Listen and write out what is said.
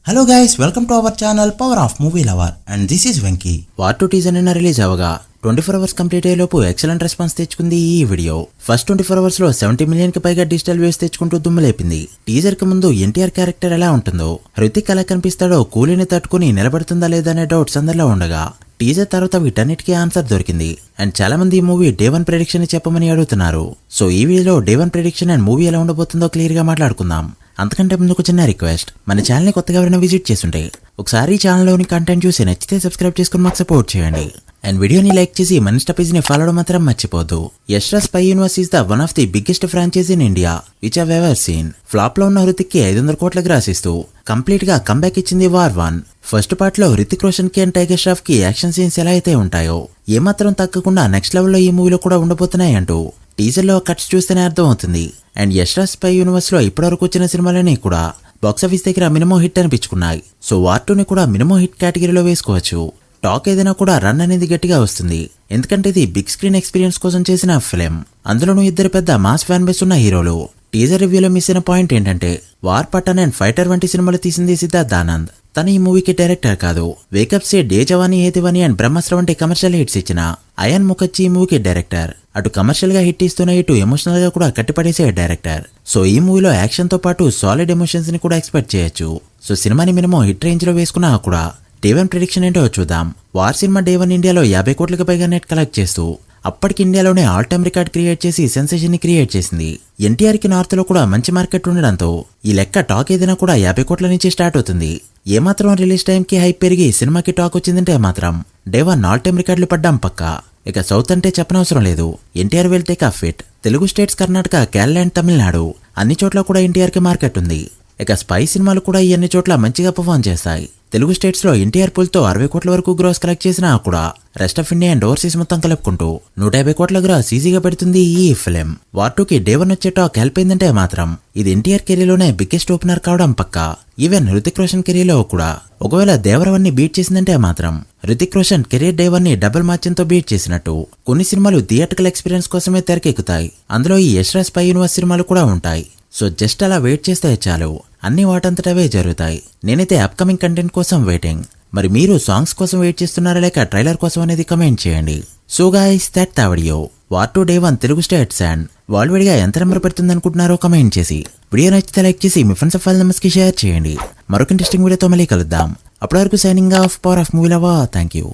Hello guys, welcome to our channel power of movie lover and this is Venky. War 2 teaser నిన్న release అవగా 24 hours complete అయ్యేలోపు excellent response తెచ్చుకుంది ఈ video. First 24 hours లో 70 million కి పైగా డిజిటల్ వ్యూస్ తెచ్చుకుంటూ దుమ్ములేపింది. టీజర్ కి ముందు ఎన్టీఆర్ క్యారెక్టర్ ఎలా ఉంటుందో, హృతిక్ ఎలా కనిపిస్తాడో, కూలీని తట్టుకుని నిలబడుతుందా లేదా అనే డౌట్స్ అందరిలో ఉండగా టీజర్ తర్వాత వీటన్నిటికీ ఆన్సర్ దొరికింది. అండ్ చాలా మంది ఈ మూవీ డే 1 ప్రెడిక్షన్ చెప్పమని అడుగుతున్నారు. సో ఈ వీడియోలో డే 1 ప్రెడిక్షన్ అండ్ మూవీ ఎలా ఉండబోతుందో క్లియర్ గా మాట్లాడుకుందాం. అంతకంటే ముందు ఒక చిన్న రిక్వెస్ట్, మన ఛానల్ ని కొత్తగా ఎవరైనా విజిట్ చేస్తుంటే ఒకసారి ఛానల్లోని కంటెంట్ చూసి నచ్చితే సబ్స్క్రైబ్ చేసుకుని మాకు సపోర్ట్ చేయండి. అండ్ వీడియోని లైక్ చేసి మన ఇన్స్టా పేజ్ ని ఫాలో మాత్రం మర్చిపోద్దు. Yashraj spy universe is the one of the biggest franchise in India which have ever seen. Flop లో ఉన్న హృతిక్ కి 500 కోట్లకు రాసిస్తూ కంప్లీట్ గా కంబ్యాక్ ఇచ్చింది వార్ 1. ఫస్ట్ పార్ట్ లో హృతిక్ రోషన్ కి అండ్ టైగర్ ష్రాఫ్ కి యాక్షన్ సీన్స్ ఎలా అయితే ఉంటాయో ఏమాత్రం తగ్గకుండా నెక్స్ట్ లెవెల్ లో ఈ మూవీలో కూడా ఉండబోతున్నాయి అంటూ టీజర్ లో కట్స్ చూస్తేనే అర్థం అవుతుంది. అండ్ యష్రా స్పై యూనివర్స్ లో ఇప్పటివరకు వచ్చిన సినిమాలన్నీ కూడా బాక్సాఫీస్ దగ్గర మినిమం హిట్ అనిపించుకున్నాయి. సో వార్ 2 ని కూడా మినిమం హిట్ కేటగిరీలో వేసుకోవచ్చు. టాక్ ఏదైనా కూడా రన్ అనేది గట్టిగా వస్తుంది, ఎందుకంటే ఇది బిగ్ స్క్రీన్ ఎక్స్పీరియన్స్ కోసం చేసిన ఫిల్మ్. అందులోనూ ఇద్దరు పెద్ద మాస్ ఫ్యాన్ బేస్ ఉన్న హీరోలు. టీజర్ రివ్యూలో మిస్ అయిన పాయింట్ ఏంటంటే వార్ పఠాన్ అండ్ ఫైటర్ వంటి సినిమాలు తీసింది సిద్ధార్థ్ ఆనంద్. తన ఈ మూవీకి డైరెక్టర్ కాదు. Wake up Sid Jawaani Hai Deewani and Brahmastra వంటి కమర్షియల్ హిట్స్ ఇచ్చిన అయాన్ ముఖర్జీ ఈ మూవీకి డైరెక్టర్. అటు కమర్షియల్ గా హిట్ ఇస్తూనే ఇటు ఎమోషనల్ గా కూడా కట్టిపడేసే డైరెక్టర్. సో ఈ మూవీలో యాక్షన్ తో పాటు సాలిడ్ ఎమోషన్స్ ని కూడా ఎక్స్పెక్ట్ చేయొచ్చు. సో సినిమాని మినిమం హిట్ రేంజ్ లో వేసుకున్నా కూడా డే 1 ప్రెడిక్షన్ ఏంటో చూద్దాం. వార్ సినిమా డే 1 ఇండియాలో 50 కోట్లకు పైగా నెట్ కలెక్ట్ చేస్తూ అప్పటికి ఇండియాలోనే ఆల్ టైమ్ రికార్డ్ క్రియేట్ చేసి సెన్సేషన్ ని క్రియేట్ చేసింది. ఎన్టీఆర్ కి నార్త్ లో కూడా మంచి మార్కెట్ ఉండడంతో ఈ లెక్క టాక్ ఏదైనా కూడా 50 కోట్ల నుంచి స్టార్ట్ అవుతుంది. ఏమాత్రం రిలీజ్ టైం కి హైప్ పెరిగి సినిమాకి టాక్ వచ్చిందంటే మాత్రం డే 1 ఆల్ టైమ్ రికార్డులు పడ్డాం పక్కా. ఇక సౌత్ అంటే చెప్పనవసరం లేదు, NTR will take off it. Telugu states Karnataka, Kerala and Tamil Nadu అన్ని చోట్ల కూడా ఎన్టీఆర్ కి మార్కెట్ ఉంది. ఇక స్పై సినిమాలు కూడా ఈ అన్ని చోట్ల మంచిగా పర్ఫార్మ్ చేస్తాయి. తెలుగు స్టేట్స్ లో ఎన్టీఆర్ పుల్ తో 60 కోట్ల వరకు గ్రాస్ కలెక్ట్ చేసినా కూడా rest of India and overseas మొత్తం కలుపుకుంటూ 150 కోట్ల గ్రాస్ ఈజీగా పెడుతుంది ఈ ఫిలిం. వార్ 2 కి డే 1 వచ్చే టాక్ హెల్ప్ అయిందంటే మాత్రం ఇది ఎన్టీఆర్ కెరీర్లోనే బిగ్గెస్ట్ ఓపెనర్ కావడం పక్కా. ఈవెన్ హృతిక్ రోషన్ కెరీర్లో కూడా ఒకవేళ దేవరవన్ని బీట్ చేసిందంటే మాత్రం హృతిక్ రోషన్ కెరీర్ డే 1 ని డబుల్ మార్జిన్తో బీట్ చేసినట్టు. కొన్ని సినిమాలు థియేట్రికల్ ఎక్స్పీరియన్స్ కోసమే తెరకెక్కుతాయి, అందులో ఈ యష్రా స్పై యూనివర్స్ సినిమాలు కూడా ఉంటాయి. సో జస్ట్ అలా వెయిట్ చేస్తే చాలు, అన్ని వాటంతటవే జరుగుతాయి. నేనైతే అప్కమింగ్ కంటెంట్ కోసం వెయిటింగ్. మరి మీరు సాంగ్స్ కోసం వెయిట్ చేస్తున్నారా లేక ట్రైలర్ కోసం అనేది కమెంట్ చేయండి. So guys, that the video. War 2 day 1 Telugu states and world wide గా ఎంత నెంబర్ పెడుతుంది అనుకుంటున్నారో కమెంట్ చేసి వీడియో నచ్చితే లైక్ చేసి మీ ఫ్రెండ్స్ ఫైల్ నెంబర్స్ కి షేర్ చేయండి. మరొక ఇంట్రెస్టింగ్ వీడియోతో మళ్ళీ కలుద్దాం. అప్పటి వరకు signing off, power of movie lover. Thank you.